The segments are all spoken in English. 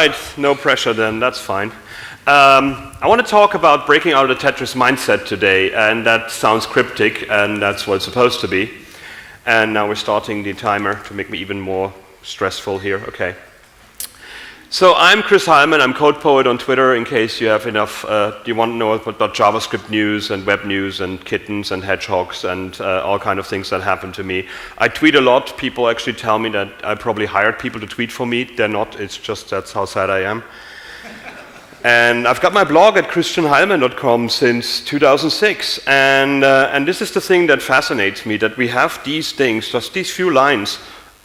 right, no pressure then, that's fine. I want to talk about breaking out of the Tetris mindset today, and that sounds cryptic, and that's what it's supposed to be. And now we're starting the timer to make me even more stressful here, okay. So I'm Chris Heilmann, I'm Code Poet on Twitter, in case you have enough, you want to know about JavaScript news and web news and kittens and hedgehogs and all kind of things that happen to me. I tweet a lot. People actually tell me that I probably hired people to tweet for me. They're not, it's just that's how sad I am. And I've got my blog at christianheilmann.com since 2006, and this is the thing that fascinates me, that we have these things, just these few lines,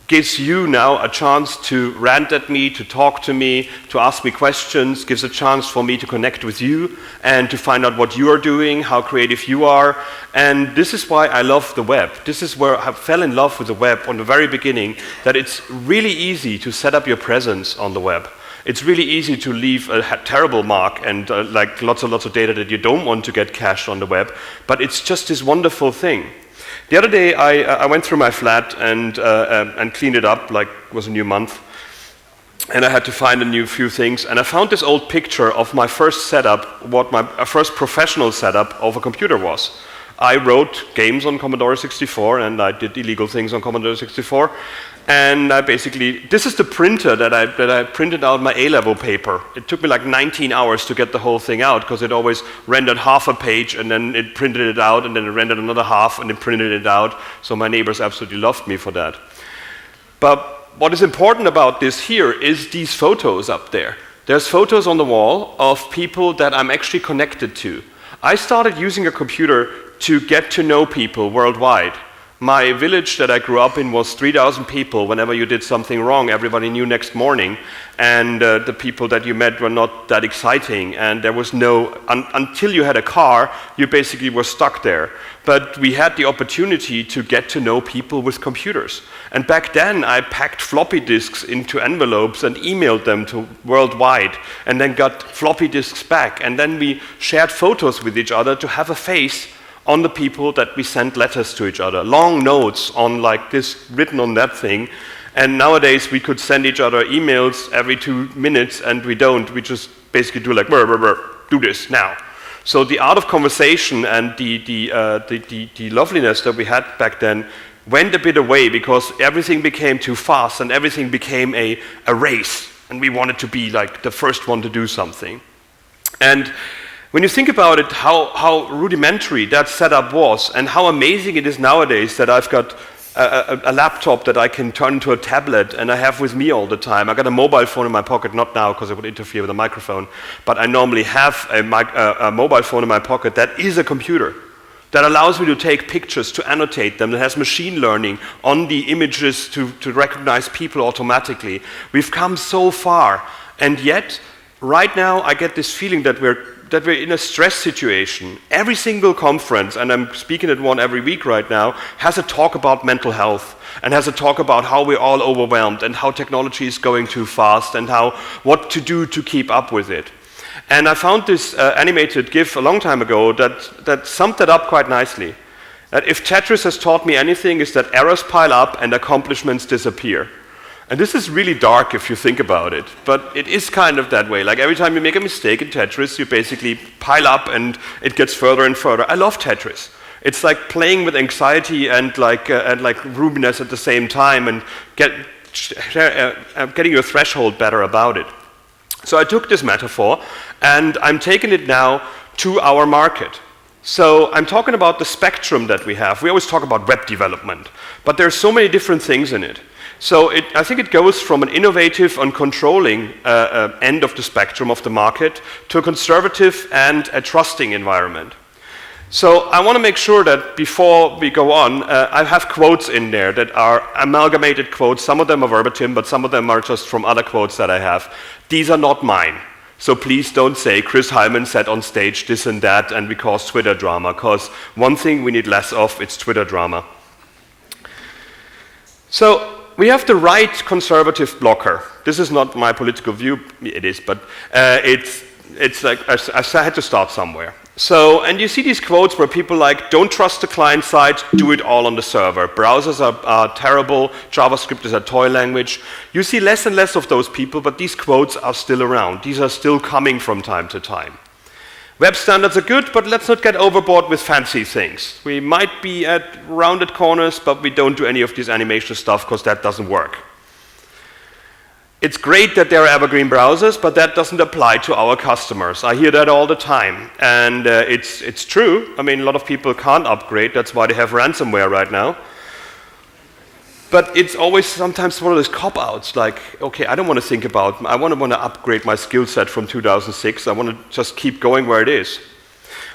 gives you now a chance to rant at me, to talk to me, to ask me questions, gives a chance for me to connect with you and to find out what you are doing, how creative you are. And this is why I love the web. This is where I fell in love with the web from the very beginning, that it's really easy to set up your presence on the web. It's really easy to leave a terrible mark and like lots of data that you don't want to get cached on the web, but it's just this wonderful thing. The other day, I went through my flat and cleaned it up, like it was a new month, and I had to find a few things, and I found this old picture of my first setup, what my first professional setup of a computer was. I wrote games on Commodore 64, and I did illegal things on Commodore 64, and I basically, this is the printer that I printed out my A-level paper. It took me like 19 hours to get the whole thing out, because it always rendered half a page, and then it printed it out, and then it rendered another half, and it printed it out, so my neighbors absolutely loved me for that. But what is important about this here is these photos up there. There's photos on the wall of people that I'm actually connected to. I started using a computer to get to know people worldwide. My village that I grew up in was 3,000 people. Whenever you did something wrong, everybody knew next morning, and the people that you met were not that exciting, and there was no, until you had a car, you basically were stuck there. But we had the opportunity to get to know people with computers. And back then, I packed floppy disks into envelopes and emailed them to worldwide, and then got floppy disks back, and then we shared photos with each other to have a face on the people that we sent letters to each other, long notes on like this, written on that thing. And nowadays we could send each other emails every 2 minutes, and we don't. We just basically do like, brr, brr, brr, do this now. So the art of conversation and the loveliness that we had back then went a bit away, because everything became too fast and everything became a race, and we wanted to be like the first one to do something. And when you think about it, how rudimentary that setup was, and how amazing it is nowadays that I've got a laptop that I can turn into a tablet and I have with me all the time. I got a mobile phone in my pocket, not now because it would interfere with the microphone, but I normally have a mobile phone in my pocket that is a computer, that allows me to take pictures, to annotate them, that has machine learning on the images to recognize people automatically. We've come so far, and yet, right now I get this feeling that we're in a stress situation. Every single conference, and I'm speaking at one every week right now, has a talk about mental health, and has a talk about how we're all overwhelmed, and how technology is going too fast, and what to do to keep up with it. And I found this animated GIF a long time ago that summed that up quite nicely. That if Tetris has taught me anything, is that errors pile up and accomplishments disappear. And this is really dark if you think about it, but it is kind of that way. Like every time you make a mistake in Tetris, you basically pile up and it gets further and further. I love Tetris. It's like playing with anxiety and like roominess at the same time, and getting your threshold better about it. So I took this metaphor and I'm taking it now to our market. So I'm talking about the spectrum that we have. We always talk about web development, but there's so many different things in it. So I think it goes from an innovative and controlling end of the spectrum of the market to a conservative and a trusting environment. So I want to make sure that before we go on, I have quotes in there that are amalgamated quotes. Some of them are verbatim, but some of them are just from other quotes that I have. These are not mine. So please don't say Chris Heilmann said on stage this and that and we cause Twitter drama, because one thing we need less of, it's Twitter drama. So we have the right conservative blocker. This is not my political view, it is, but it's like I had to start somewhere. So, and you see these quotes where people like, don't trust the client side, do it all on the server. Browsers are terrible, JavaScript is a toy language. You see less and less of those people, but these quotes are still around. These are still coming from time to time. Web standards are good, but let's not get overboard with fancy things. We might be at rounded corners, but we don't do any of this animation stuff because that doesn't work. It's great that there are evergreen browsers, but that doesn't apply to our customers. I hear that all the time, and it's true. I mean, a lot of people can't upgrade. That's why they have ransomware right now. But it's always sometimes one of those cop-outs, like, okay, I don't want to think about, I want to upgrade my skill set from 2006. I want to just keep going where it is.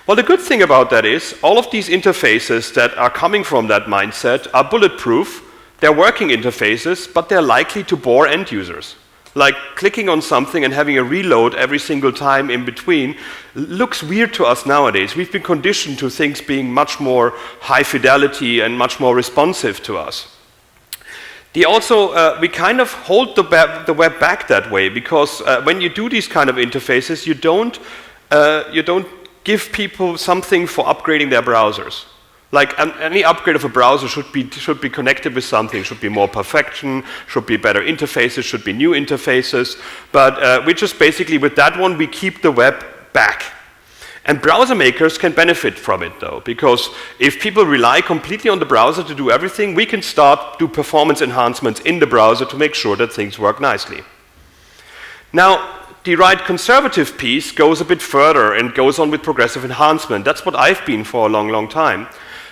Well, the good thing about that is all of these interfaces that are coming from that mindset are bulletproof. They're working interfaces, but they're likely to bore end users. Like clicking on something and having a reload every single time in between looks weird to us nowadays. We've been conditioned to things being much more high fidelity and much more responsive to us. We kind of hold the web back that way because when you do these kind of interfaces, you don't give people something for upgrading their browsers. Like any upgrade of a browser should be connected with something, should be more perfection, should be better interfaces, should be new interfaces. But we just basically, with that one, we keep the web back. And browser makers can benefit from it though, because if people rely completely on the browser to do everything, we can do performance enhancements in the browser to make sure that things work nicely. Now, the right conservative piece goes a bit further and goes on with progressive enhancement. That's what I've been for a long, long time.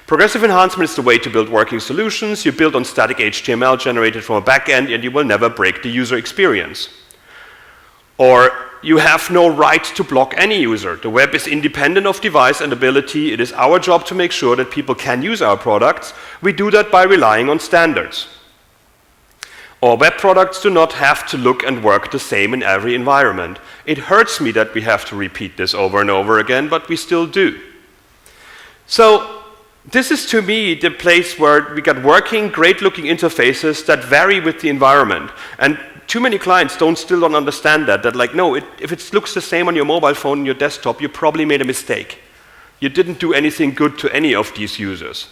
Progressive enhancement is the way to build working solutions. You build on static HTML generated from a backend, and you will never break the user experience. Or you have no right to block any user. The web is independent of device and ability. It is our job to make sure that people can use our products. We do that by relying on standards. Or web products do not have to look and work the same in every environment. It hurts me that we have to repeat this over and over again, but we still do. So this is, to me, the place where we got working, great-looking interfaces that vary with the environment. And too many clients still don't understand that like, no, if it looks the same on your mobile phone and your desktop, you probably made a mistake. You didn't do anything good to any of these users.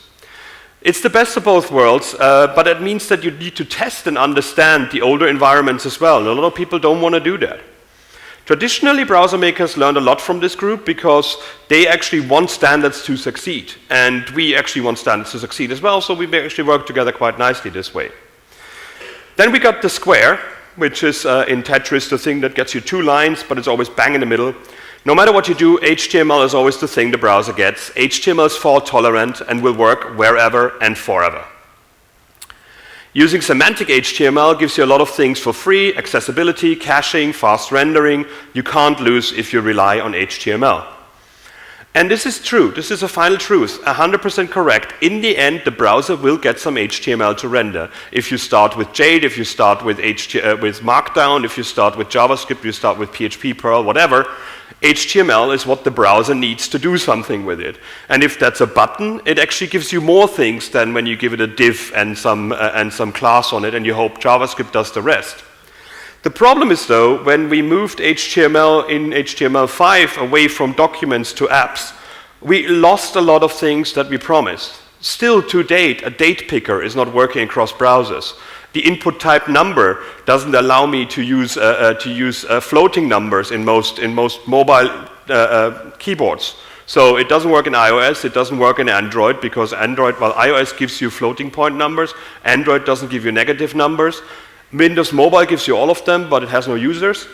It's the best of both worlds, but it means that you need to test and understand the older environments as well. And a lot of people don't want to do that. Traditionally, browser makers learned a lot from this group because they actually want standards to succeed. And we actually want standards to succeed as well, so we actually work together quite nicely this way. Then we got the square, which is in Tetris the thing that gets you 2 lines, but it's always bang in the middle. No matter what you do, HTML is always the thing the browser gets. HTML is fault tolerant and will work wherever and forever. Using semantic HTML gives you a lot of things for free: accessibility, caching, fast rendering. You can't lose if you rely on HTML. And this is true. This is a final truth, 100% correct. In the end, the browser will get some HTML to render. If you start with Jade, if you start with Markdown, if you start with JavaScript, you start with PHP, Perl, whatever, HTML is what the browser needs to do something with it. And if that's a button, it actually gives you more things than when you give it a div and some class on it and you hope JavaScript does the rest. The problem is, though, when we moved HTML in HTML5 away from documents to apps, we lost a lot of things that we promised. Still, to date, a date picker is not working across browsers. The input type number doesn't allow me to use floating numbers in most mobile keyboards. So it doesn't work in iOS, it doesn't work in Android, because iOS gives you floating point numbers, Android doesn't give you negative numbers. Windows Mobile gives you all of them, but it has no users.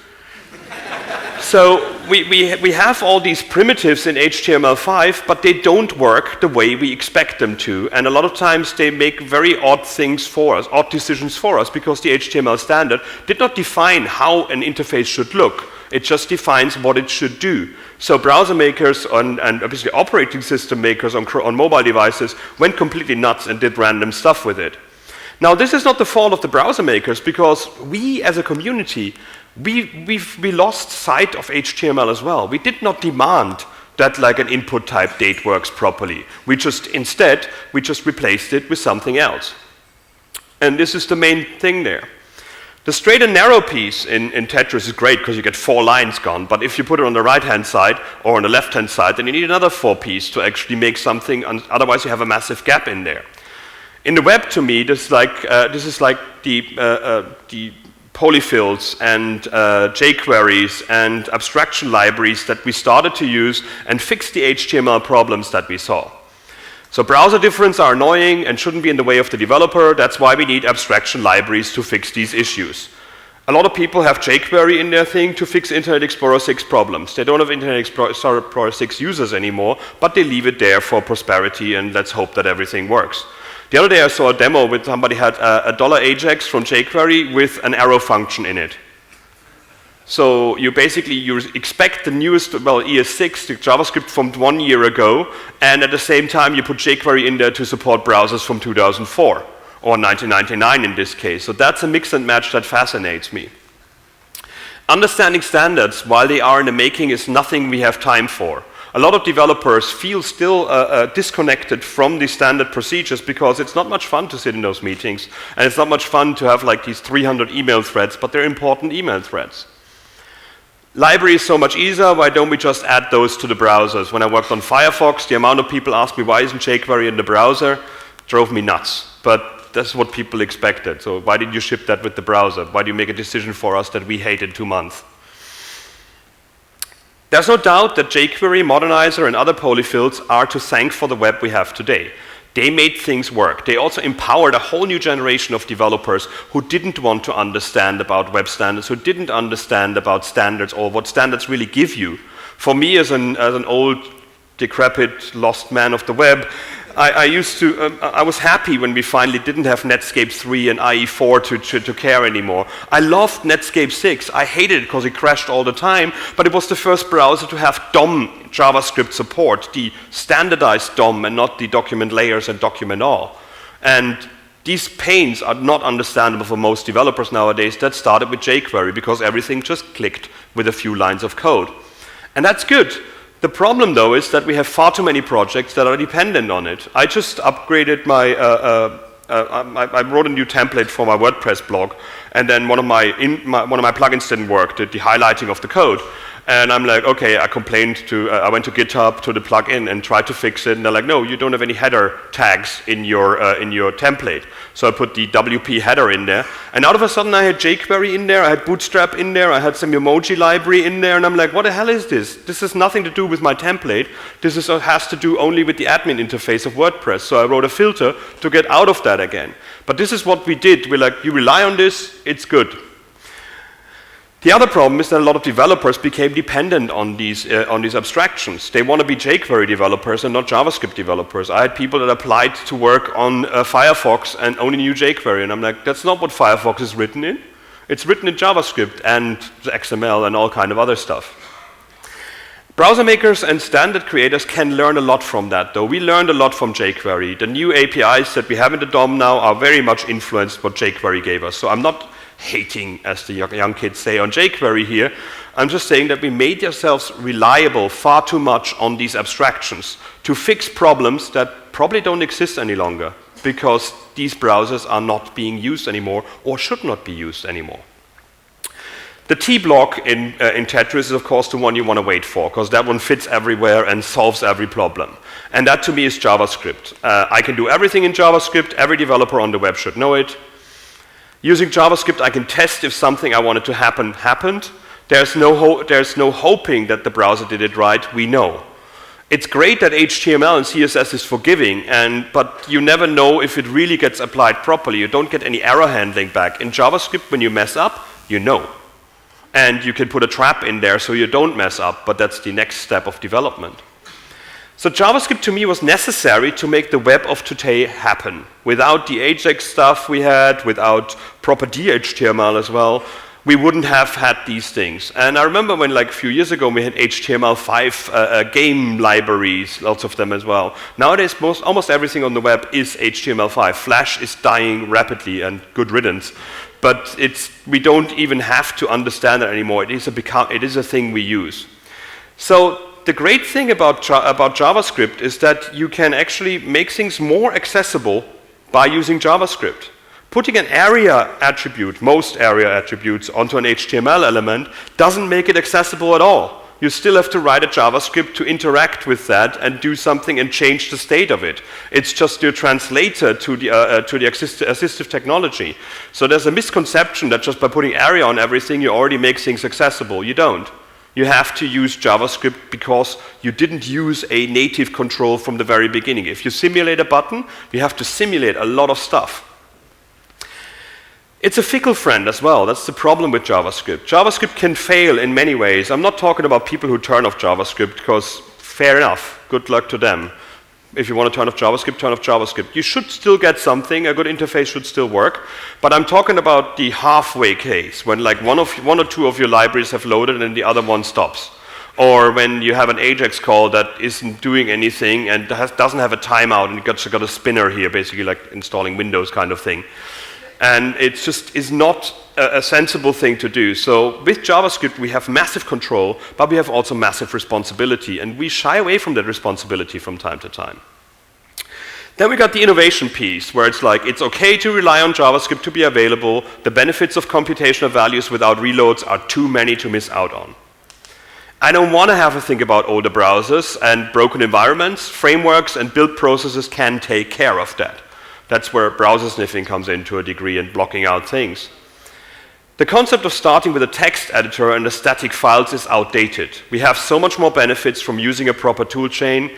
So we have all these primitives in HTML5, but they don't work the way we expect them to. And a lot of times they make very odd things for us, odd decisions for us, because the HTML standard did not define how an interface should look. It just defines what it should do. So browser makers and obviously operating system makers on mobile devices went completely nuts and did random stuff with it. Now, this is not the fault of the browser makers, because we as a community, we lost sight of HTML as well. We did not demand that like an input type date works properly. Instead, we just replaced it with something else. And this is the main thing there. The straight and narrow piece in Tetris is great because you get 4 lines gone, but if you put it on the right-hand side or on the left-hand side, then you need another 4 piece to actually make something, otherwise you have a massive gap in there. In the web, to me, this is like the polyfills and jQueries and abstraction libraries that we started to use and fix the HTML problems that we saw. So browser differences are annoying and shouldn't be in the way of the developer. That's why we need abstraction libraries to fix these issues. A lot of people have jQuery in their thing to fix Internet Explorer 6 problems. They don't have Internet Explorer 6 users anymore, but they leave it there for prosperity, and let's hope that everything works. The other day I saw a demo with somebody had a $Ajax from jQuery with an arrow function in it. So you expect the newest, well, ES6, the JavaScript from 1 year ago, and at the same time you put jQuery in there to support browsers from 2004, or 1999 in this case. So that's a mix and match that fascinates me. Understanding standards while they are in the making is nothing we have time for. A lot of developers feel still disconnected from the standard procedures because it's not much fun to sit in those meetings, and it's not much fun to have like these 300 email threads, but they're important email threads. Library is so much easier, why don't we just add those to the browsers? When I worked on Firefox, the amount of people asked me, why isn't jQuery in the browser? Drove me nuts, but that's what people expected. So why did you ship that with the browser? Why do you make a decision for us that we hate in 2 months? There's no doubt that jQuery, Modernizer, and other polyfills are to thank for the web we have today. They made things work. They also empowered a whole new generation of developers who didn't want to understand about web standards, who didn't understand about standards or what standards really give you. For me, as an old, decrepit, lost man of the web, I was happy when we finally didn't have Netscape 3 and IE4 to care anymore. I loved Netscape 6. I hated it because it crashed all the time, but it was the first browser to have DOM JavaScript support, the standardized DOM and not the document layers and document all. And these pains are not understandable for most developers nowadays. That started with jQuery because everything just clicked with a few lines of code. And that's good. The problem, though, is that we have far too many projects that are dependent on it. I just upgraded my, I wrote a new template for my WordPress blog, and then one of my plugins didn't work, the highlighting of the code. And I'm like, okay, I complained to, I went to GitHub to the plugin and tried to fix it, and they're like, no, you don't have any header tags in your template. So I put the WP header in there, and out of a sudden I had jQuery in there, I had Bootstrap in there, I had some emoji library in there, and I'm like, what the hell is this? This has nothing to do with my template. This has to do only with the admin interface of WordPress. So I wrote a filter to get out of that again. But this is what we did. We're like, you rely on this, it's good. The other problem is that a lot of developers became dependent on these abstractions. They want to be jQuery developers and not JavaScript developers. I had people that applied to work on Firefox and only knew jQuery, and I'm like, that's not what Firefox is written in. It's written in JavaScript and XML and all kind of other stuff. Browser makers and standard creators can learn a lot from that, though. We learned a lot from jQuery. The new APIs that we have in the DOM now are very much influenced what jQuery gave us. So I'm not hating, as the young kids say, on jQuery here. I'm just saying that we made ourselves reliable far too much on these abstractions to fix problems that probably don't exist any longer because these browsers are not being used anymore or should not be used anymore. The T block in Tetris is, of course, the one you want to wait for, because that one fits everywhere and solves every problem. And that, to me, is JavaScript. I can do everything in JavaScript. Every developer on the web should know it. Using JavaScript, I can test if something I wanted to happen happened. There's no hoping that the browser did it right. We know. It's great that HTML and CSS is forgiving, but you never know if it really gets applied properly. You don't get any error handling back. In JavaScript, when you mess up, you know. And you can put a trap in there so you don't mess up, but that's the next step of development. So JavaScript to me was necessary to make the web of today happen. Without the Ajax stuff we had, without proper DHTML as well, we wouldn't have had these things. And I remember when, like, a few years ago, we had HTML5 game libraries, lots of them as well. Nowadays, almost everything on the web is HTML5. Flash is dying rapidly, and good riddance. But we don't even have to understand it anymore. It is a thing we use. So the great thing about JavaScript is that you can actually make things more accessible by using JavaScript. Putting an area attribute, most area attributes, onto an HTML element doesn't make it accessible at all. You still have to write a JavaScript to interact with that and do something and change the state of it. It's just your translator to the assistive technology. So there's a misconception that just by putting area on everything, you already make things accessible. You don't. You have to use JavaScript because you didn't use a native control from the very beginning. If you simulate a button, you have to simulate a lot of stuff. It's a fickle friend as well. That's the problem with JavaScript. JavaScript can fail in many ways. I'm not talking about people who turn off JavaScript because fair enough, good luck to them. If you want to turn off JavaScript, turn off JavaScript. You should still get something, a good interface should still work, but I'm talking about the halfway case, when like one or two of your libraries have loaded and the other one stops. Or when you have an AJAX call that isn't doing anything and doesn't have a timeout and you've got a spinner here, basically like installing Windows kind of thing. And it just is not a sensible thing to do. So with JavaScript, we have massive control, but we have also massive responsibility, and we shy away from that responsibility from time to time. Then we got the innovation piece, where it's like, it's okay to rely on JavaScript to be available. The benefits of computational values without reloads are too many to miss out on. I don't want to have to think about older browsers and broken environments. Frameworks and build processes can take care of that. That's where browser sniffing comes in to a degree and blocking out things. The concept of starting with a text editor and the static files is outdated. We have so much more benefits from using a proper toolchain.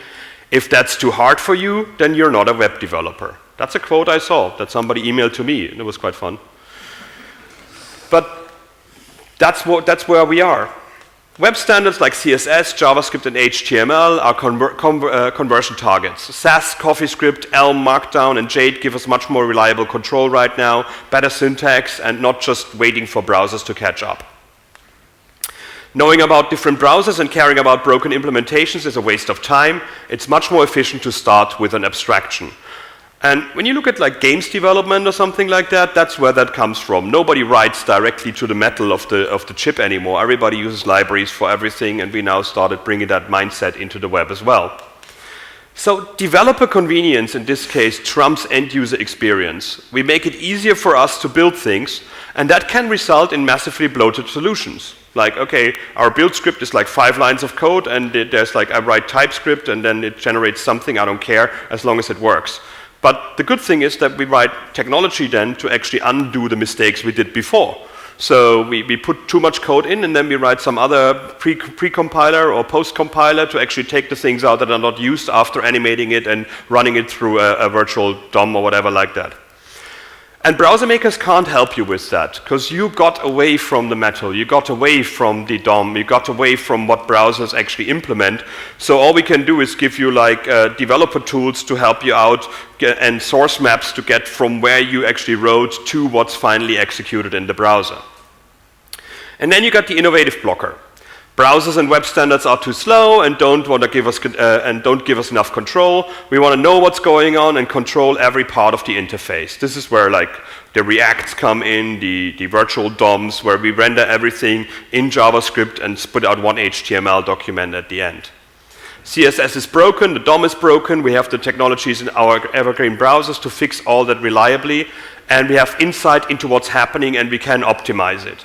If that's too hard for you, then you're not a web developer. That's a quote I saw that somebody emailed to me, and it was quite fun. But that's where we are. Web standards like CSS, JavaScript, and HTML are conversion targets. Sass, CoffeeScript, Elm, Markdown, and Jade give us much more reliable control right now, better syntax, and not just waiting for browsers to catch up. Knowing about different browsers and caring about broken implementations is a waste of time. It's much more efficient to start with an abstraction. And when you look at like games development or something like that, that's where that comes from. Nobody writes directly to the metal of the chip anymore. Everybody uses libraries for everything, and we now started bringing that mindset into the web as well. So developer convenience in this case trumps end user experience. We make it easier for us to build things, and that can result in massively bloated solutions. Like, okay, our build script is like 5 lines of code, and there's like, I write TypeScript, and then it generates something, I don't care, as long as it works. But the good thing is that we write technology then to actually undo the mistakes we did before. So we put too much code in, and then we write some other pre-compiler or post-compiler to actually take the things out that are not used after animating it and running it through a virtual DOM or whatever like that. And browser makers can't help you with that, because you got away from the metal, you got away from the DOM, you got away from what browsers actually implement. So all we can do is give you like developer tools to help you out and source maps to get from where you actually wrote to what's finally executed in the browser. And then you got the innovative blocker. Browsers and web standards are too slow and don't give us enough control. We want to know what's going on and control every part of the interface. This is where like the Reacts come in, the virtual DOMs, where we render everything in JavaScript and spit out one HTML document at the end. CSS is broken, the DOM is broken, we have the technologies in our evergreen browsers to fix all that reliably, and we have insight into what's happening and we can optimize it.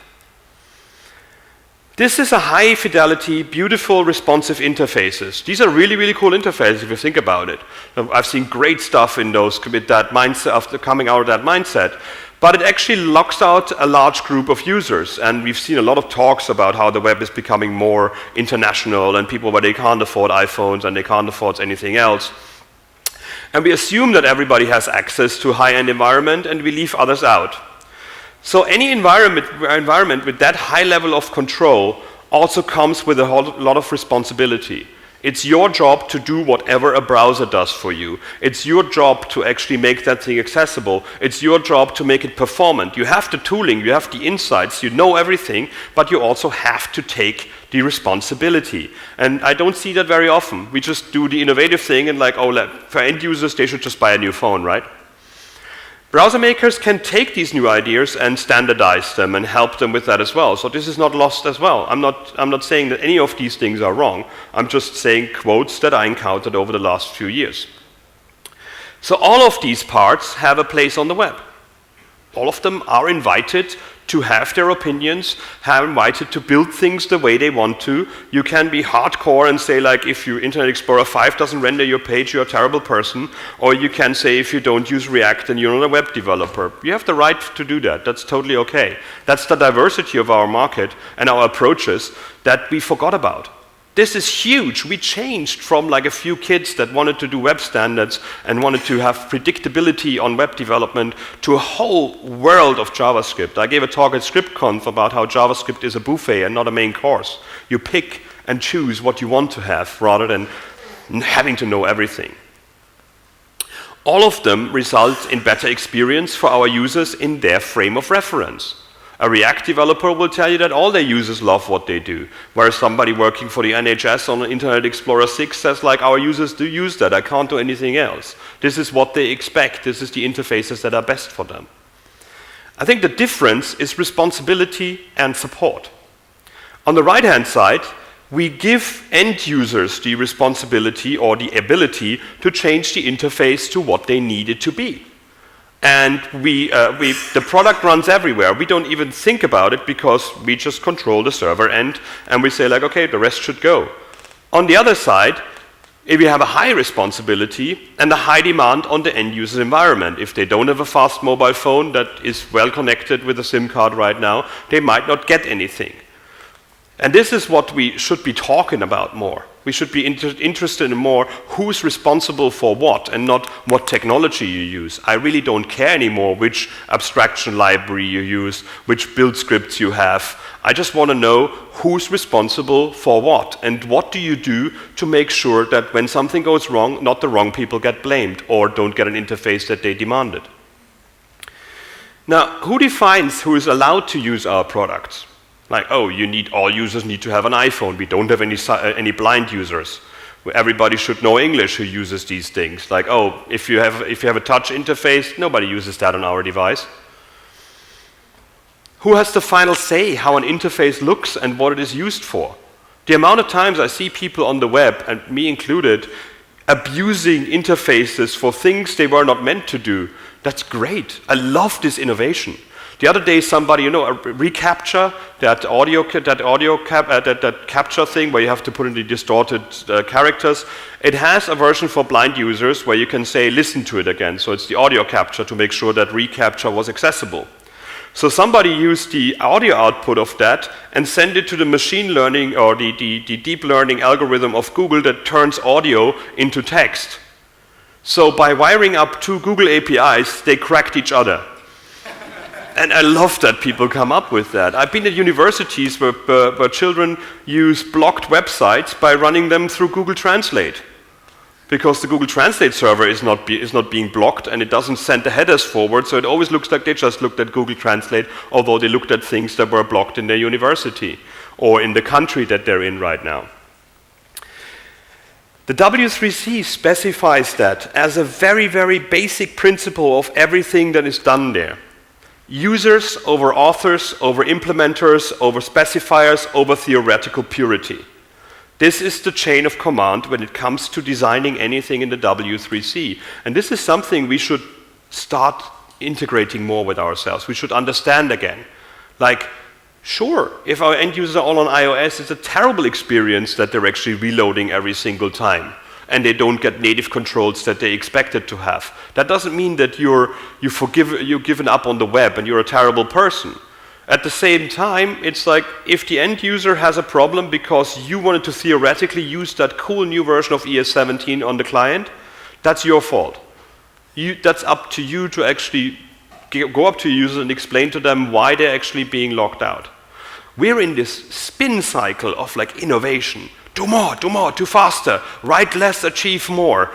This is a high fidelity, beautiful, responsive interfaces. These are really, really cool interfaces if you think about it. I've seen great stuff in those with that mindset, after coming out of that mindset. But it actually locks out a large group of users. And we've seen a lot of talks about how the web is becoming more international and people where they can't afford iPhones and they can't afford anything else. And we assume that everybody has access to a high-end environment and we leave others out. So any environment with that high level of control also comes with a lot of responsibility. It's your job to do whatever a browser does for you. It's your job to actually make that thing accessible. It's your job to make it performant. You have the tooling, you have the insights, you know everything, but you also have to take the responsibility. And I don't see that very often. We just do the innovative thing and like, oh, for end users, they should just buy a new phone, right? Browser makers can take these new ideas and standardize them and help them with that as well. So this is not lost as well. I'm not saying that any of these things are wrong. I'm just saying quotes that I encountered over the last few years. So all of these parts have a place on the web. All of them are invited to have their opinions, are invited to build things the way they want to. You can be hardcore and say, like, if your Internet Explorer 5 doesn't render your page, you're a terrible person. Or you can say, if you don't use React, then you're not a web developer. You have the right to do that. That's totally okay. That's the diversity of our market and our approaches that we forgot about. This is huge. We changed from like a few kids that wanted to do web standards and wanted to have predictability on web development to a whole world of JavaScript. I gave a talk at ScriptConf about how JavaScript is a buffet and not a main course. You pick and choose what you want to have rather than having to know everything. All of them result in better experience for our users in their frame of reference. A React developer will tell you that all their users love what they do, whereas somebody working for the NHS on Internet Explorer 6 says, like, our users do use that, I can't do anything else. This is what they expect, this is the interfaces that are best for them. I think the difference is responsibility and support. On the right-hand side, we give end users the responsibility or the ability to change the interface to what they need it to be. And the product runs everywhere. We don't even think about it because we just control the server end and we say, like, okay, the rest should go. On the other side, if you have a high responsibility and a high demand on the end user's environment, if they don't have a fast mobile phone that is well connected with a SIM card right now, they might not get anything. And this is what we should be talking about more. We should be interested in more who's responsible for what and not what technology you use. I really don't care anymore which abstraction library you use, which build scripts you have. I just want to know who's responsible for what and what do you do to make sure that when something goes wrong, not the wrong people get blamed or don't get an interface that they demanded. Now, who defines who is allowed to use our products? Like, oh, all users need to have an iPhone. We don't have any blind users. Everybody should know English who uses these things. Like, oh, if you have a touch interface, nobody uses that on our device. Who has the final say how an interface looks and what it is used for? The amount of times I see people on the web, and me included, abusing interfaces for things they were not meant to do, that's great. I love this innovation. The other day, somebody, a reCAPTCHA, that capture thing where you have to put in the distorted characters, it has a version for blind users where you can say, listen to it again. So it's the audio capture to make sure that reCAPTCHA was accessible. So somebody used the audio output of that and sent it to the machine learning or the deep learning algorithm of Google that turns audio into text. So by wiring up two Google APIs, they cracked each other. And I love that people come up with that. I've been at universities where children use blocked websites by running them through Google Translate. Because the Google Translate server is not being blocked and it doesn't send the headers forward, so it always looks like they just looked at Google Translate, although they looked at things that were blocked in their university or in the country that they're in right now. The W3C specifies that as a very, very basic principle of everything that is done there. Users over authors, over implementers, over specifiers, over theoretical purity. This is the chain of command when it comes to designing anything in the W3C. And this is something we should start integrating more with ourselves. We should understand again. Like, sure, if our end users are all on iOS, it's a terrible experience that they're actually reloading every single time. And they don't get native controls that they expected to have. That doesn't mean that you've given up on the web and you're a terrible person. At the same time, it's like if the end user has a problem because you wanted to theoretically use that cool new version of ES17 on the client, that's your fault. That's up to you to actually go up to users and explain to them why they're actually being locked out. We're in this spin cycle of like innovation. Do more, do faster, write less, achieve more,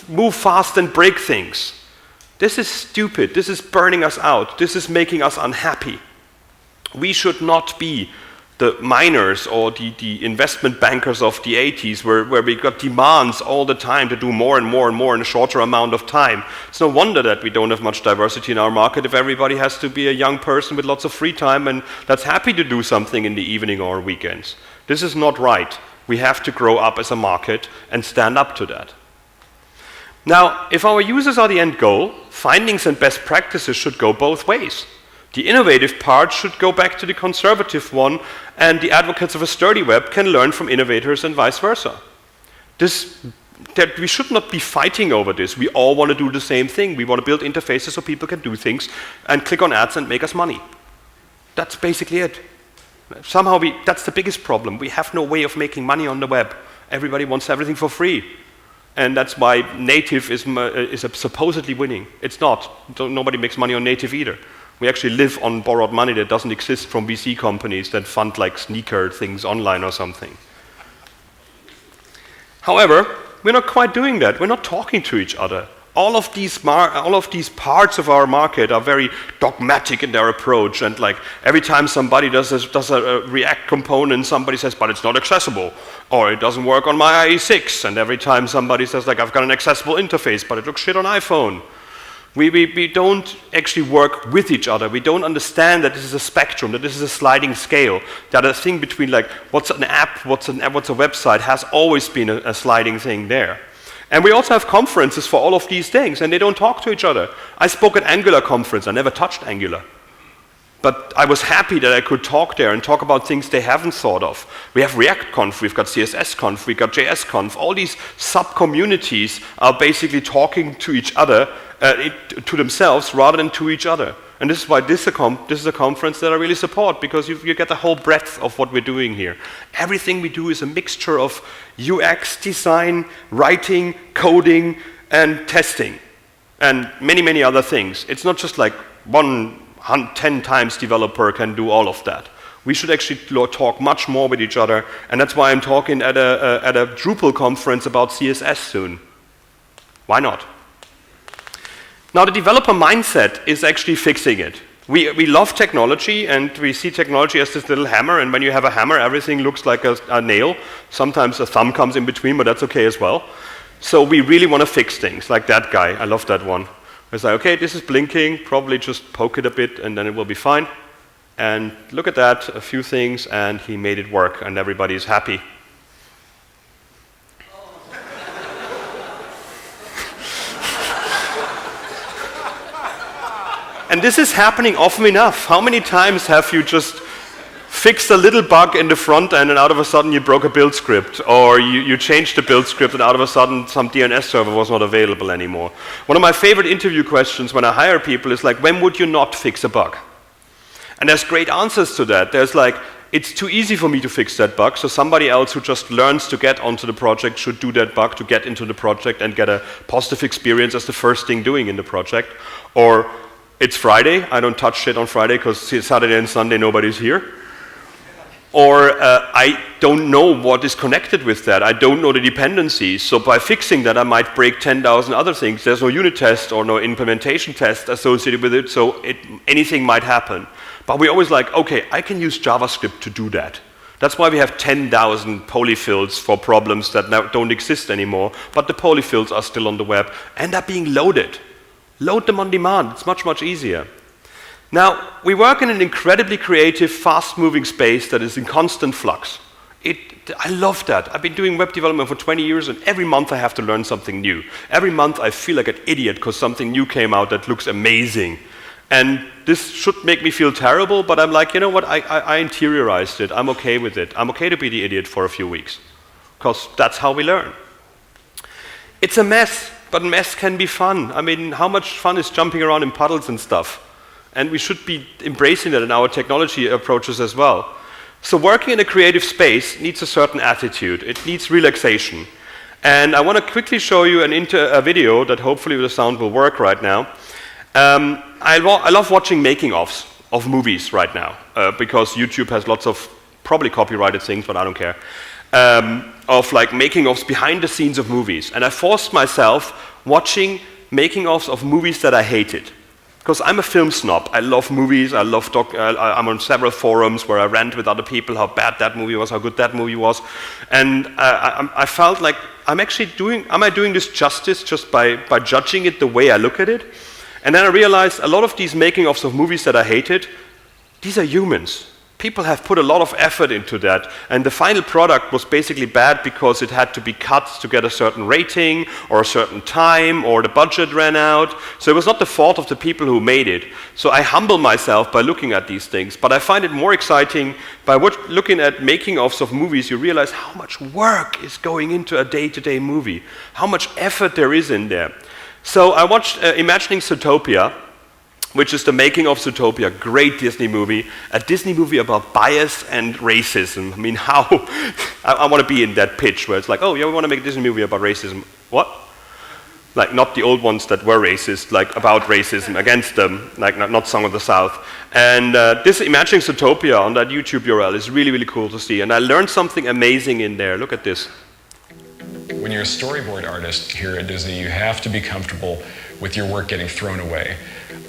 move fast and break things. This is stupid, this is burning us out, this is making us unhappy. We should not be the miners or the investment bankers of the 80s where we got demands all the time to do more and more and more in a shorter amount of time. It's no wonder that we don't have much diversity in our market if everybody has to be a young person with lots of free time and that's happy to do something in the evening or weekends. This is not right. We have to grow up as a market and stand up to that. Now, if our users are the end goal, findings and best practices should go both ways. The innovative part should go back to the conservative one, and the advocates of a sturdy web can learn from innovators and vice versa. That we should not be fighting over this. We all want to do the same thing. We want to build interfaces so people can do things and click on ads and make us money. That's basically it. Somehow that's the biggest problem. We have no way of making money on the web. Everybody wants everything for free. And that's why native is supposedly winning. It's not. Nobody makes money on native either. We actually live on borrowed money that doesn't exist from VC companies that fund like sneaker things online or something. However, we're not quite doing that. We're not talking to each other. All of these parts of our market are very dogmatic in their approach, and like every time somebody does a React component, somebody says, but it's not accessible, or it doesn't work on my IE6, and every time somebody says, like, I've got an accessible interface, but it looks shit on iPhone. We don't actually work with each other. We don't understand that this is a spectrum, that this is a sliding scale, that a thing between like what's an app, what's a website has always been a sliding thing there. And we also have conferences for all of these things, and they don't talk to each other. I spoke at Angular conference. I never touched Angular. But I was happy that I could talk there and talk about things they haven't thought of. We have React Conf, we've got CSS Conf, we've got JS Conf. All these sub-communities are basically talking to each other, to themselves, rather than to each other. And this is why this is a conference that I really support, because you get the whole breadth of what we're doing here. Everything we do is a mixture of UX, design, writing, coding, and testing, and many, many other things. It's not just like 10 times developer can do all of that. We should actually talk much more with each other, and that's why I'm talking at a Drupal conference about CSS soon. Why not? Now, the developer mindset is actually fixing it. We love technology, and we see technology as this little hammer, and when you have a hammer, everything looks like a nail. Sometimes a thumb comes in between, but that's okay as well. So we really want to fix things, like that guy. I love that one. It's like, okay, this is blinking, probably just poke it a bit, and then it will be fine. And look at that, a few things, and he made it work, and everybody's happy. And this is happening often enough. How many times have you just fixed a little bug in the front end and out of a sudden you broke a build script, or you changed the build script and out of a sudden some DNS server was not available anymore? One of my favorite interview questions when I hire people is like, when would you not fix a bug? And there's great answers to that. There's like, it's too easy for me to fix that bug, so somebody else who just learns to get onto the project should do that bug to get into the project and get a positive experience as the first thing doing in the project. Or it's Friday, I don't touch shit on Friday because Saturday and Sunday nobody's here. Or I don't know what is connected with that. I don't know the dependencies. So by fixing that, I might break 10,000 other things. There's no unit test or no implementation test associated with it, so anything might happen. But we always like, okay, I can use JavaScript to do that. That's why we have 10,000 polyfills for problems that now don't exist anymore, but the polyfills are still on the web and are being loaded. Load them on demand. It's much, much easier. Now, we work in an incredibly creative, fast-moving space that is in constant flux. I love that. I've been doing web development for 20 years, and every month I have to learn something new. Every month I feel like an idiot because something new came out that looks amazing. And this should make me feel terrible, but I'm like, you know what, I interiorized it. I'm okay with it. I'm okay to be the idiot for a few weeks, because that's how we learn. It's a mess. But mess can be fun. I mean, how much fun is jumping around in puddles and stuff? And we should be embracing that in our technology approaches as well. So working in a creative space needs a certain attitude. It needs relaxation. And I want to quickly show you a video that hopefully the sound will work right now. I love watching making-ofs of movies right now, because YouTube has lots of probably copyrighted things, but I don't care. Of like making-ofs behind the scenes of movies. And I forced myself watching making-ofs of movies that I hated. Because I'm a film snob. I love movies. I'm on several forums where I rant with other people how bad that movie was, how good that movie was. And I felt like, am I doing this justice just by judging it the way I look at it? And then I realized a lot of these making-ofs of movies that I hated, these are humans. People have put a lot of effort into that, and the final product was basically bad because it had to be cut to get a certain rating or a certain time, or the budget ran out. So it was not the fault of the people who made it. So I humble myself by looking at these things, but I find it more exciting by looking at making-ofs of movies. You realize how much work is going into a day-to-day movie, how much effort there is in there. So I watched Imagining Zootopia, which is the making of Zootopia, great Disney movie, a Disney movie about bias and racism. I mean, how? I want to be in that pitch where it's like, oh, yeah, we want to make a Disney movie about racism. What? Like, not the old ones that were racist, like about racism, against them, like not Song of the South. And this Imagining Zootopia on that YouTube URL is really, really cool to see. And I learned something amazing in there. Look at this. When you're a storyboard artist here at Disney, you have to be comfortable with your work getting thrown away.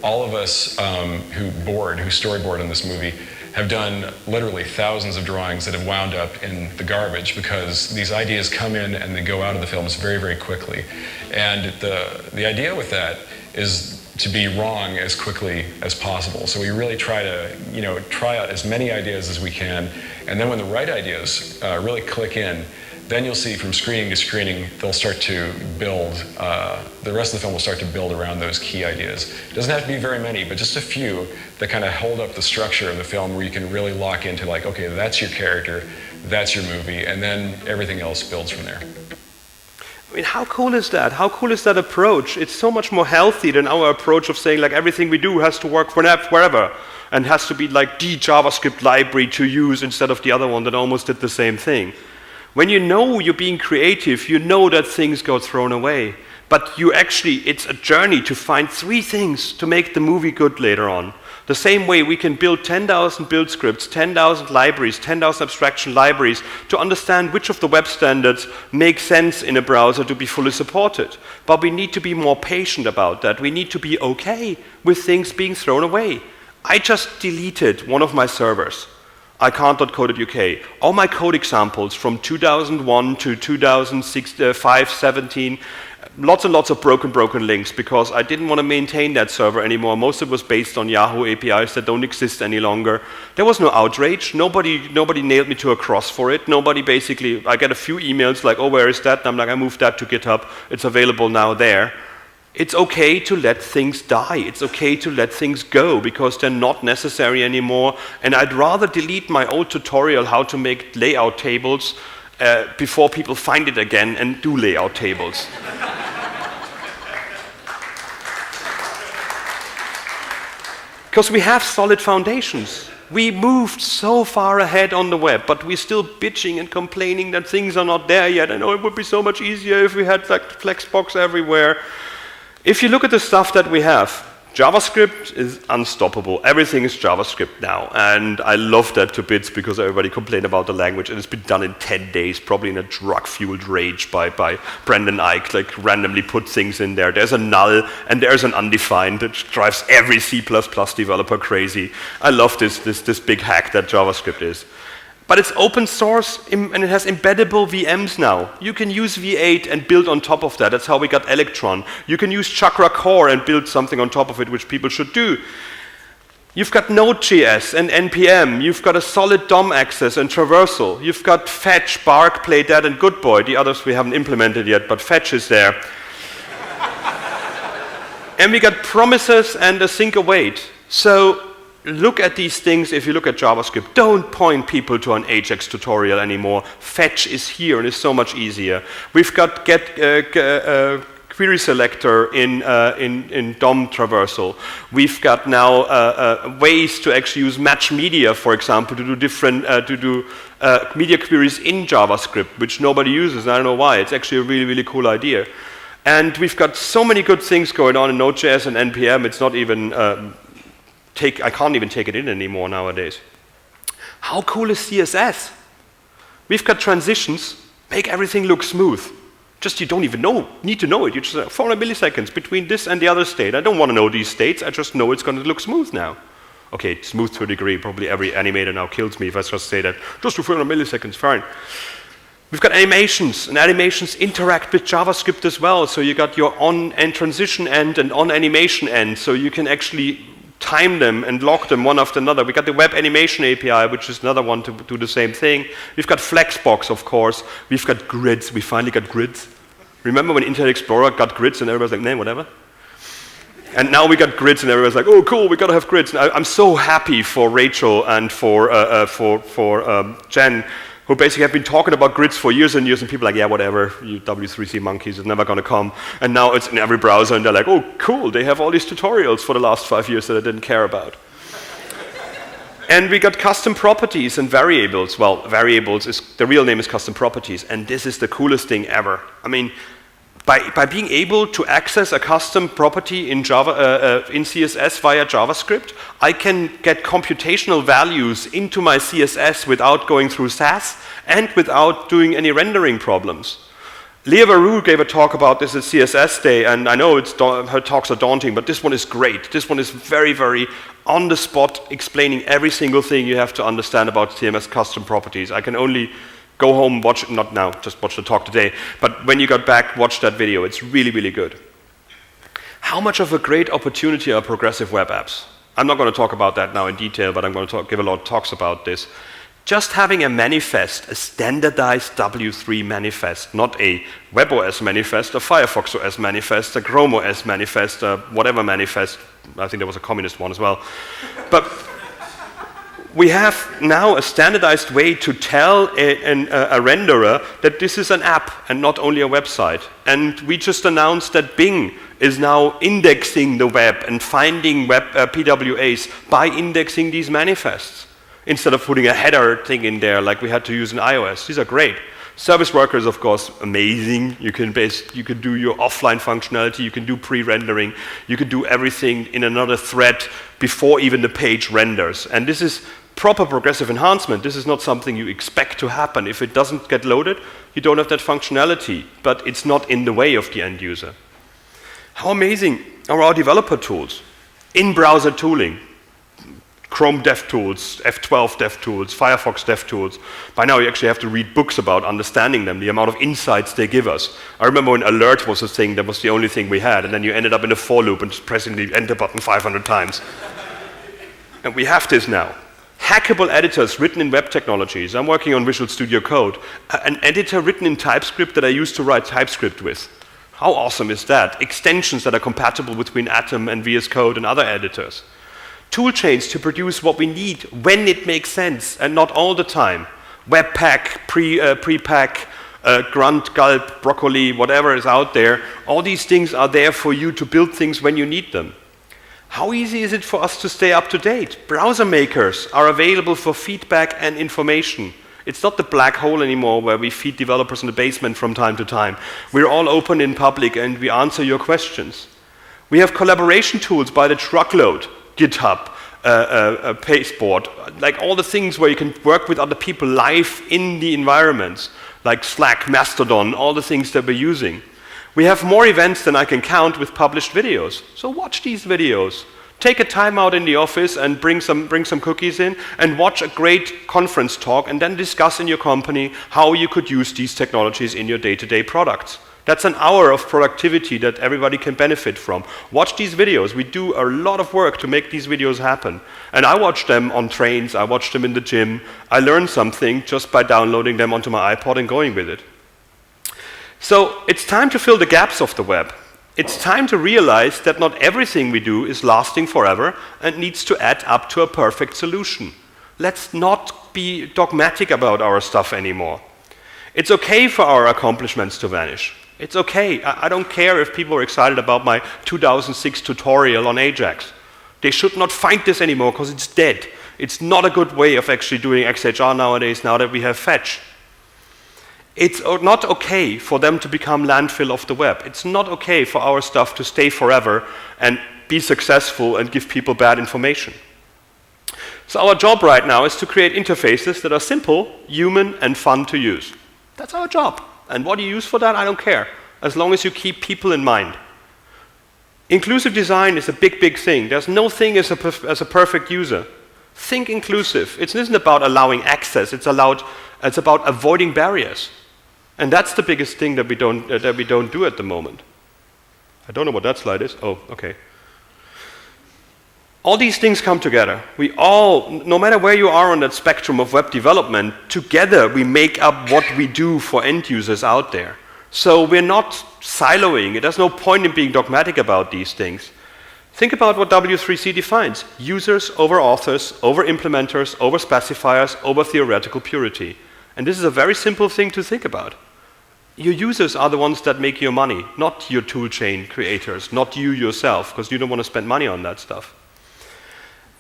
All of us who storyboard in this movie have done literally thousands of drawings that have wound up in the garbage because these ideas come in and they go out of the films very, very quickly. And the idea with that is to be wrong as quickly as possible. So we really try to, try out as many ideas as we can, and then when the right ideas really click in, then you'll see from screening to screening, they'll start to build, the rest of the film will start to build around those key ideas. It doesn't have to be very many, but just a few that kind of hold up the structure of the film where you can really lock into like, okay, that's your character, that's your movie, and then everything else builds from there. I mean, how cool is that? How cool is that approach? It's so much more healthy than our approach of saying like everything we do has to work wherever and has to be like the JavaScript library to use instead of the other one that almost did the same thing. When you know you're being creative, you know that things go thrown away. But it's a journey to find 3 things to make the movie good later on. The same way we can build 10,000 build scripts, 10,000 libraries, 10,000 abstraction libraries to understand which of the web standards make sense in a browser to be fully supported. But we need to be more patient about that. We need to be okay with things being thrown away. I just deleted one of my servers. ican't.co.uk. All my code examples from 2001 to 2005, 17, lots and lots of broken links because I didn't want to maintain that server anymore. Most of it was based on Yahoo APIs that don't exist any longer. There was no outrage. Nobody nailed me to a cross for it. I get a few emails like, oh, where is that? And I'm like, I moved that to GitHub. It's available now there. It's okay to let things die. It's okay to let things go because they're not necessary anymore. And I'd rather delete my old tutorial how to make layout tables before people find it again and do layout tables. Because we have solid foundations. We moved so far ahead on the web, but we're still bitching and complaining that things are not there yet. I know it would be so much easier if we had like Flexbox everywhere. If you look at the stuff that we have, JavaScript is unstoppable. Everything is JavaScript now. And I love that to bits because everybody complained about the language and it's been done in 10 days, probably in a drug-fueled rage by Brendan Eich, like randomly put things in there. There's a null and there's an undefined that drives every C++ developer crazy. I love this big hack that JavaScript is. But it's open source and it has embeddable VMs now. You can use V8 and build on top of that. That's how we got Electron. You can use Chakra Core and build something on top of it, which people should do. You've got Node.js and NPM. You've got a solid DOM access and traversal. You've got Fetch, Bark, Playdead, and Goodboy. The others we haven't implemented yet, but Fetch is there. And we got promises and async await. So look at these things. If you look at JavaScript, don't point people to an Ajax tutorial anymore. Fetch is here and it's so much easier. We've got query selector in DOM traversal. We've got now ways to actually use match media, for example, to do different media queries in JavaScript, which nobody uses. I don't know why. It's actually a really, really cool idea. And we've got so many good things going on in Node.js and NPM. It's not even I can't even take it in anymore nowadays. How cool is CSS? We've got transitions, make everything look smooth. Just you don't even need to know it. You just 400 milliseconds between this and the other state. I don't want to know these states. I just know it's going to look smooth now. Okay, smooth to a degree. Probably every animator now kills me if I just say that. Just to 400 milliseconds, fine. We've got animations, and animations interact with JavaScript as well. So you got your on and transition end and on animation end. So you can actually time them and log them one after another. We got the web animation API, which is another one to do the same thing. We've got Flexbox, of course. We've got grids. We finally got grids. Remember when Internet Explorer got grids and everybody's like, nah, whatever? And now we got grids and everybody's like, oh, cool, we got to have grids. And I'm so happy for Rachel and for Jen, who basically have been talking about grids for years and years, and people are like, yeah, whatever, you W3C monkeys, it's never going to come. And now it's in every browser, and they're like, oh, cool, they have all these tutorials for the last 5 years that I didn't care about. And we got custom properties and variables. Well, variables, the real name is custom properties, and this is the coolest thing ever. I mean, by being able to access a custom property in Java, in CSS via JavaScript, I can get computational values into my CSS without going through Sass and without doing any rendering problems. Leah Varoo gave a talk about this at CSS Day, and I know her talks are daunting, but this one is great. This one is very, very on the spot, explaining every single thing you have to understand about CMS custom properties. I can only go home, watch it, not now, just watch the talk today, but when you got back, watch that video. It's really, really good. How much of a great opportunity are progressive web apps? I'm not going to talk about that now in detail, but I'm going to give a lot of talks about this. Just having a manifest, a standardized W3 manifest, not a WebOS manifest, a Firefox OS manifest, a Chrome OS manifest, a whatever manifest. I think there was a communist one as well. But we have now a standardized way to tell a renderer that this is an app and not only a website. And we just announced that Bing is now indexing the web and finding web PWAs by indexing these manifests, instead of putting a header thing in there like we had to use in iOS. These are great. Service worker is, of course, amazing. You can do your offline functionality, you can do pre-rendering, you can do everything in another thread before even the page renders. And this is proper progressive enhancement. This is not something you expect to happen. If it doesn't get loaded, you don't have that functionality, but it's not in the way of the end user. How amazing are our developer tools? In-browser tooling. Chrome DevTools, F12 DevTools, Firefox DevTools. By now you actually have to read books about understanding them, the amount of insights they give us. I remember when alert was a thing, that was the only thing we had, and then you ended up in a for loop and just pressing the enter button 500 times. And we have this now. Hackable editors written in web technologies. I'm working on Visual Studio Code. An editor written in TypeScript that I used to write TypeScript with. How awesome is that? Extensions that are compatible between Atom and VS Code and other editors. Tool chains to produce what we need when it makes sense and not all the time. Webpack, pre-pack, Grunt, Gulp, Broccoli, whatever is out there. All these things are there for you to build things when you need them. How easy is it for us to stay up to date? Browser makers are available for feedback and information. It's not the black hole anymore where we feed developers in the basement from time to time. We're all open in public and we answer your questions. We have collaboration tools by the truckload. GitHub, Pasteboard, like all the things where you can work with other people live in the environments, like Slack, Mastodon, all the things that we're using. We have more events than I can count with published videos. So watch these videos. Take a time out in the office and bring some cookies in and watch a great conference talk and then discuss in your company how you could use these technologies in your day-to-day products. That's an hour of productivity that everybody can benefit from. Watch these videos. We do a lot of work to make these videos happen. And I watch them on trains, I watch them in the gym. I learn something just by downloading them onto my iPod and going with it. So it's time to fill the gaps of the web. It's time to realize that not everything we do is lasting forever and needs to add up to a perfect solution. Let's not be dogmatic about our stuff anymore. It's okay for our accomplishments to vanish. It's okay. I don't care if people are excited about my 2006 tutorial on Ajax. They should not find this anymore because it's dead. It's not a good way of actually doing XHR nowadays now that we have fetch. It's not okay for them to become landfill of the web. It's not okay for our stuff to stay forever and be successful and give people bad information. So our job right now is to create interfaces that are simple, human, and fun to use. That's our job. And what you use for that, I don't care, as long as you keep people in mind. Inclusive design is a big, big thing. There's no thing as a perfect user. Think inclusive. It isn't about allowing access. It's about avoiding barriers. And that's the biggest thing that we don't do at the moment. I don't know what that slide is. Oh, okay. All these things come together. We all, no matter where you are on that spectrum of web development, together we make up what we do for end users out there. So we're not siloing. There's no point in being dogmatic about these things. Think about what W3C defines. Users over authors, over implementers, over specifiers, over theoretical purity. And this is a very simple thing to think about. Your users are the ones that make your money, not your toolchain creators, not you yourself, because you don't want to spend money on that stuff.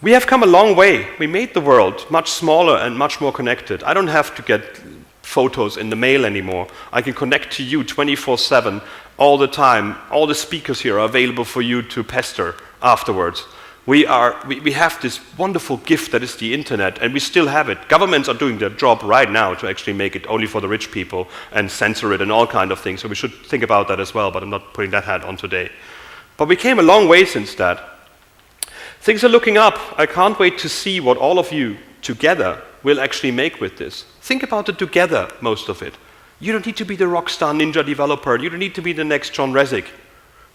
We have come a long way. We made the world much smaller and much more connected. I don't have to get photos in the mail anymore. I can connect to you 24/7 all the time. All the speakers here are available for you to pester afterwards. We have this wonderful gift that is the internet, and we still have it. Governments are doing their job right now to actually make it only for the rich people and censor it and all kind of things. So we should think about that as well, but I'm not putting that hat on today. But we came a long way since that. Things are looking up. I can't wait to see what all of you together will actually make with this. Think about it together, most of it. You don't need to be the rockstar ninja developer. You don't need to be the next John Resig.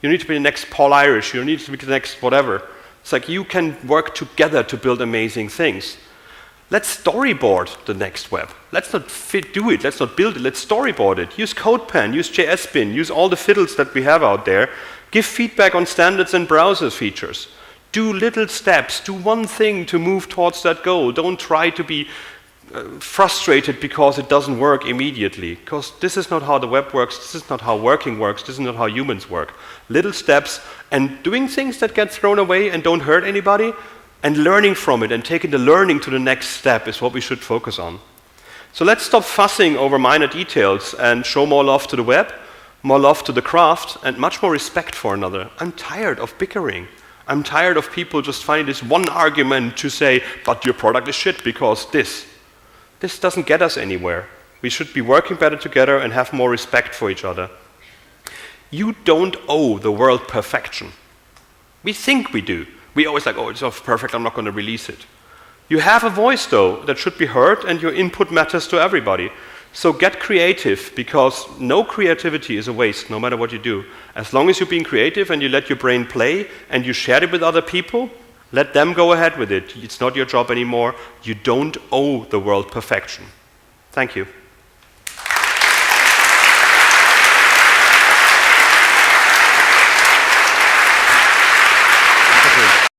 You don't need to be the next Paul Irish. You don't need to be the next whatever. It's like you can work together to build amazing things. Let's storyboard the next web. Let's not do it. Let's not build it. Let's storyboard it. Use CodePen. Use JSBin. Use all the fiddles that we have out there. Give feedback on standards and browser features. Do little steps. Do one thing to move towards that goal. Don't try to be frustrated because it doesn't work immediately. Because this is not how the web works. This is not how working works. This is not how humans work. Little steps and doing things that get thrown away and don't hurt anybody and learning from it and taking the learning to the next step is what we should focus on. So let's stop fussing over minor details and show more love to the web, more love to the craft, and much more respect for another. I'm tired of bickering. I'm tired of people just finding this one argument to say, but your product is shit because this. This doesn't get us anywhere. We should be working better together and have more respect for each other. You don't owe the world perfection. We think we do. We always like, oh, it's not perfect, I'm not going to release it. You have a voice, though, that should be heard, and your input matters to everybody. So get creative, because no creativity is a waste, no matter what you do. As long as you're being creative and you let your brain play and you share it with other people, let them go ahead with it. It's not your job anymore. You don't owe the world perfection. Thank you.